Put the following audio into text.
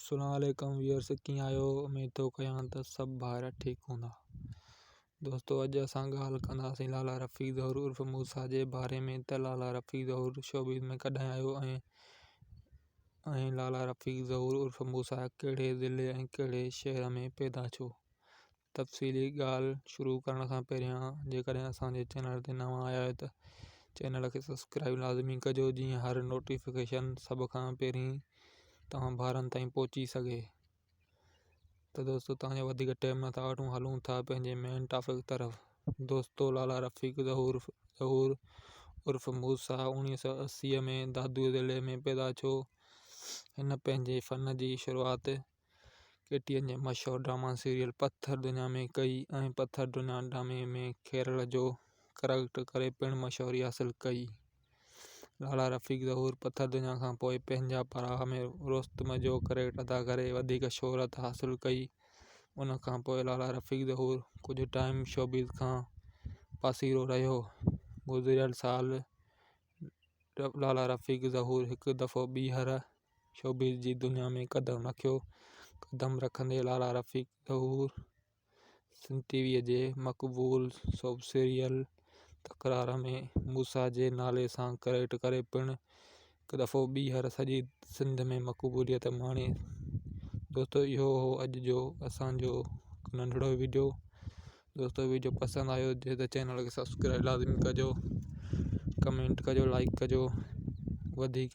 अस्सलामुअलैकुम व्यूअर्स, कीअं आहियो? उम्मीद थो कयां त सभु ॿार ठीकु हूंदा। दोस्तों, अॼु असां ॻाल्हि कंदासीं लाला रफ़ी ज़हूर उर्फ़ मूसा जे बारे में त लाला रफ़ी ज़हूर शोबीज़ में कॾहिं आयो ऐं लाला रफ़ी ज़हूर उर्फ़ मूसा कहिड़े ज़िले ऐं कहिड़े शहर में पैदा थियो। तफ़सीली ॻाल्हि शुरू करण खां पहिरियां जेकॾहिं असांजे चैनल ते नवां आया आहियो त चैनल खे सब्सक्राइब लाज़मी कजो, जीअं हर नोटिफिकेशन सभ खां पहिरीं तव्हां ॿारनि ताईं पहुची सघे। तो दोस्तों, तव्हांजो वधीक टाइम नथा वठूं, हलूं था पंहिंजे मेन टॉपिक तरफ़। दोस्तों, लाला रफ़ी ज़हूर उर्फ़ मूसा 1980 में दादू ज़िले में पैदा थियो। हिन पंहिंजे फ़न जी शुरूआति केटीअनि जे मशहूरु ड्रामा सीरियल पत्थर दुनिया में कई ऐं पत्थर दुनिया ड्रामे में केरल जो करैक्टर करे पिणु मशहूरी हासिलु कई। लाला रफ़ी ज़हूर पत्थर दुनिया खां पोइ पंहिंजा पराह में रुस्तम जो करैक्टर अदा करे वधीक शोहरत हासिलु कई। उन खां पोइ लाला रफ़ी ज़हूर कुझु टाइम शोबीज़ खां पासीरो रहियो। गुज़िरियल साल लाला रफ़ी ज़हूर हिकु दफ़ो ॿीहर शोबीज़ जी दुनिया में क़दम रखियो। क़दम रखंदे लाला रफ़ी ज़हूर सन टीवीअ जे मक़बूल सोप सीरियल तकरार में मूसा जे नाले सां करैक्टर करे पिणु हिकु दफ़ो ॿीहर सॼी सिंध में मक़बूलियत माणी। दोस्तों, इहो हो अॼु जो असांजो नंढड़ो वीडियो। दोस्तों, वीडियो पसंदि आयो हुजे त चैनल खे सब्सक्राइब लाज़मी कजो, कमेंट कजो, लाइक कजो। वधीक